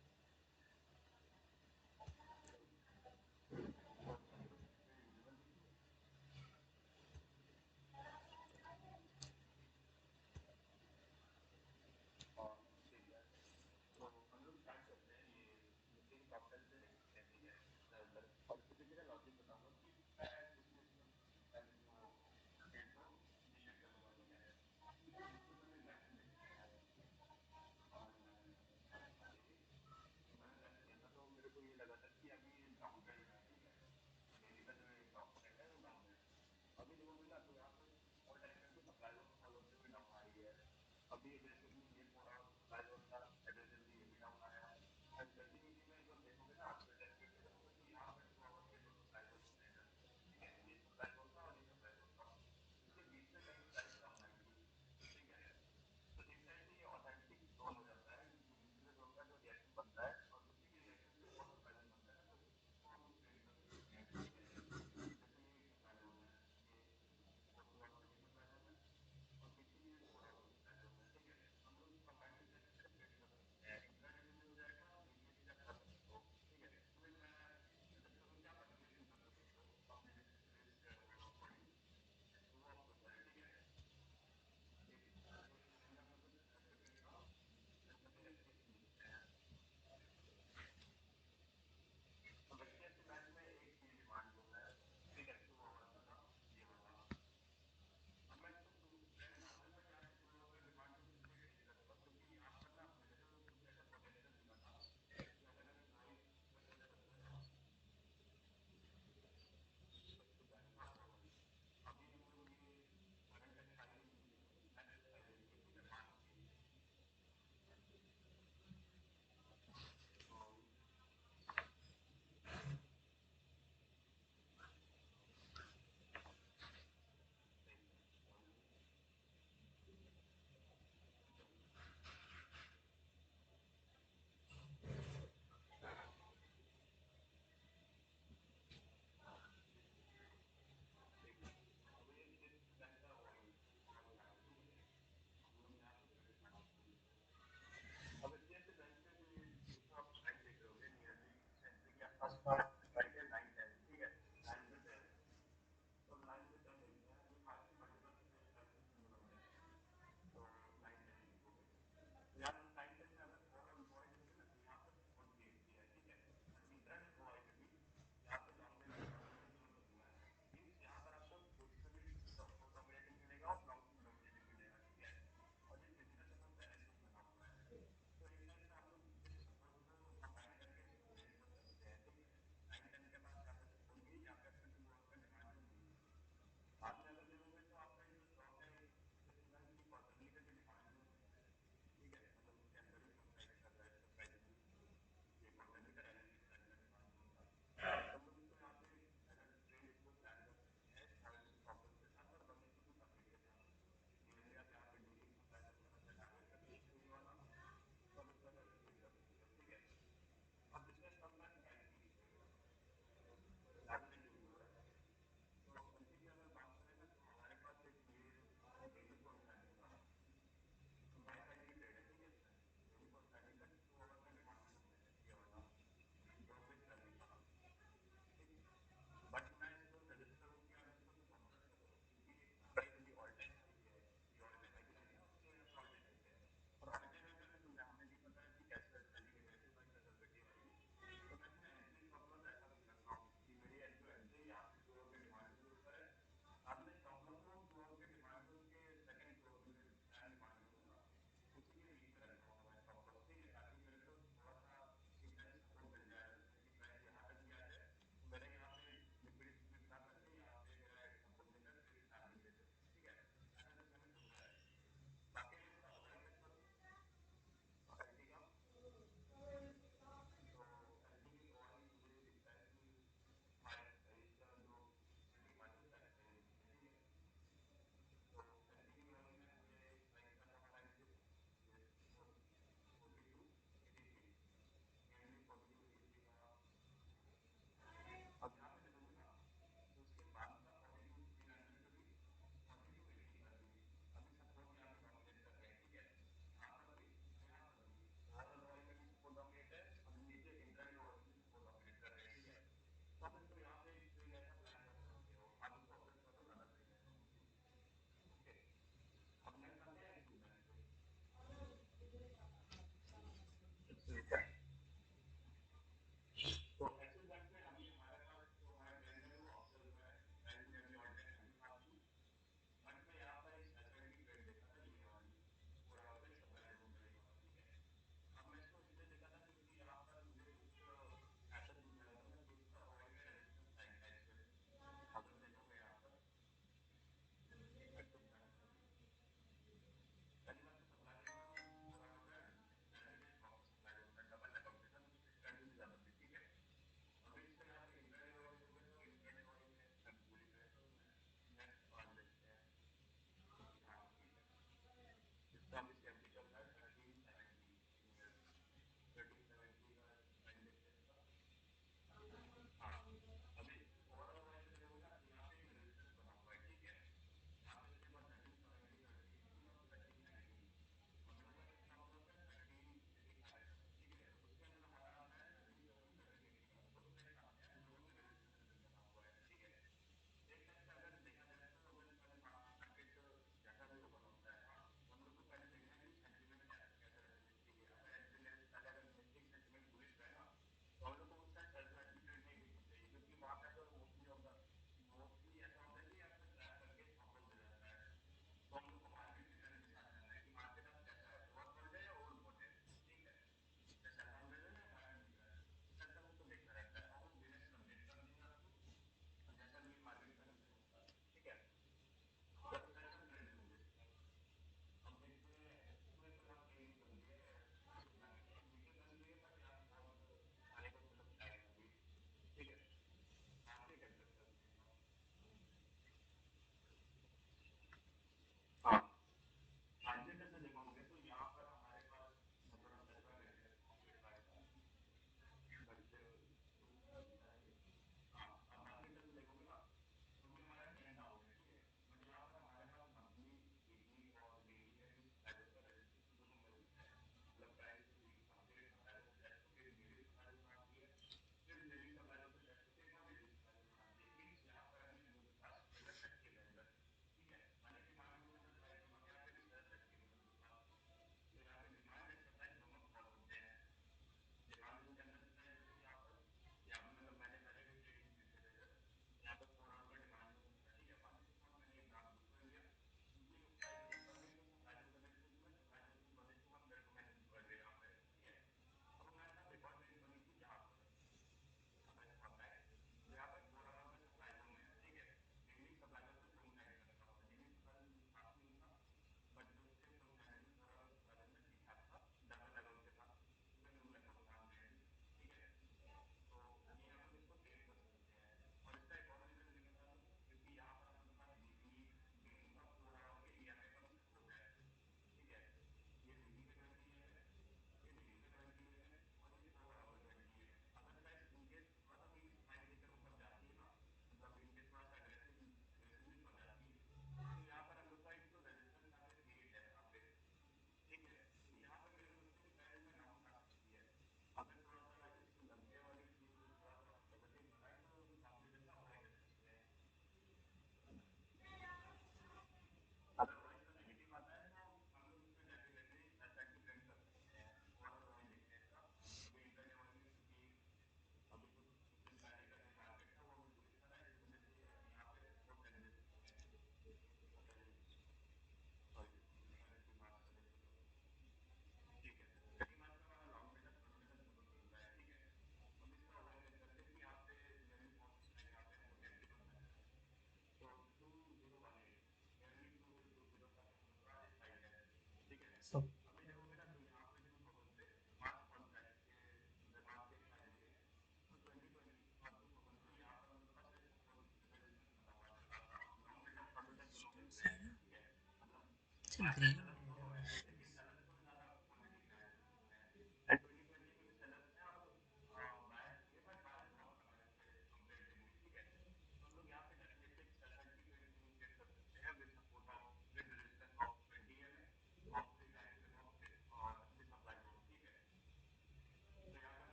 जी।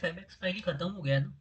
फेब एक्सपायरी खत्म हो गया ना?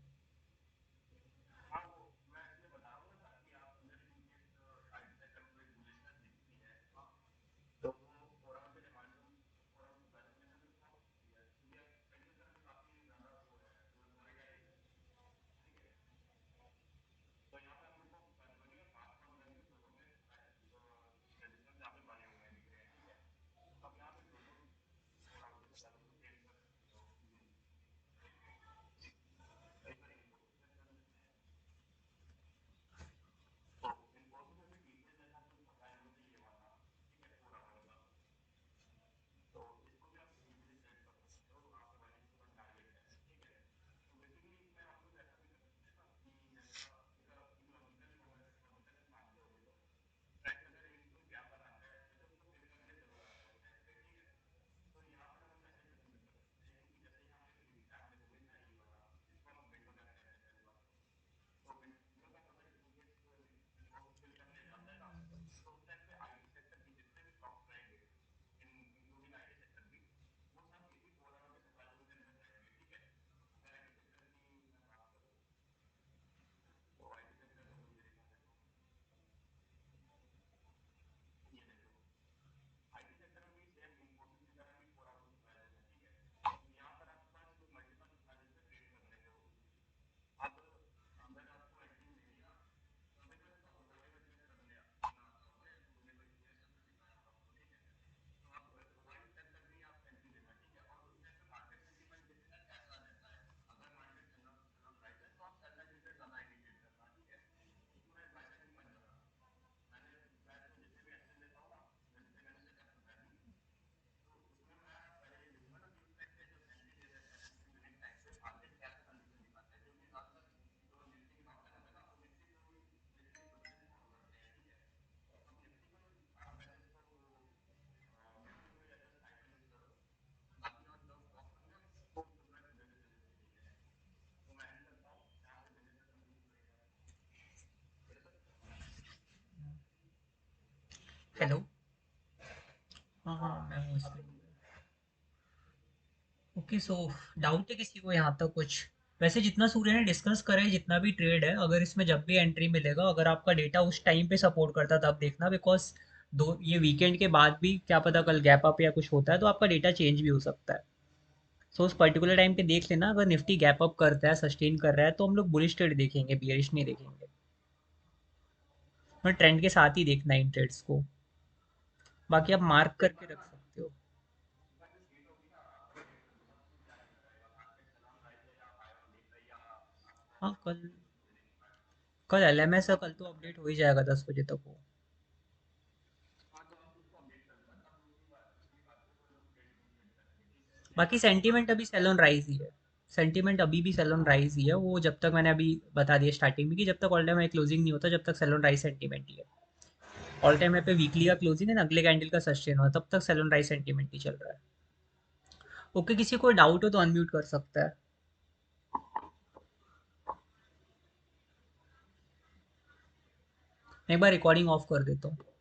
हेलो। हाँ हाँ, मैं हूँ इसमें। ओके, सो डाउट है किसी को यहाँ तक कुछ? वैसे जितना सूर्य ने डिस्कस करा है, जितना भी ट्रेड है, अगर इसमें जब भी एंट्री मिलेगा, अगर आपका डेटा उस टाइम पे सपोर्ट करता तब देखना, बिकॉज दो ये वीकेंड के बाद भी क्या पता कल गैप अप या कुछ होता है तो आपका डेटा चेंज भी हो सकता है। सो उस पर्टिकुलर टाइम पे देख लेना, अगर निफ्टी गैप अप करता है, सस्टेन कर रहा है, तो हम लोग बुलिश ट्रेड देखेंगे, बियरिश नहीं देखेंगे। और ट्रेंड के साथ ही देखना है इन ट्रेड्स को। बाकी आप मार्क करके रख सकते हो। हाँ, कल कल एलएमएस है, कल तो अपडेट हो ही जाएगा 10 बजे तक वो। बाकी सेंटीमेंट अभी सेल ऑन राइज ही है। सेंटीमेंट अभी भी सेल ऑन राइज ही है, वो जब तक मैंने अभी बता दिया स्टार्टिंग में कि जब तक ऑल टाइम हाई क्लोजिंग नहीं होता, जब तक सेल ऑन राइज सेंटीमेंट ही है। ऑल टाइम हाई पे वीकली का क्लोजिंग है ना, अगले कैंडल का सस्टेन हुआ, तब तक सेल ऑन राइज सेंटीमेंट ही चल रहा है। ओके, किसी को डाउट हो तो अनम्यूट कर सकता है। मैं एक बार रिकॉर्डिंग ऑफ कर देता हूँ।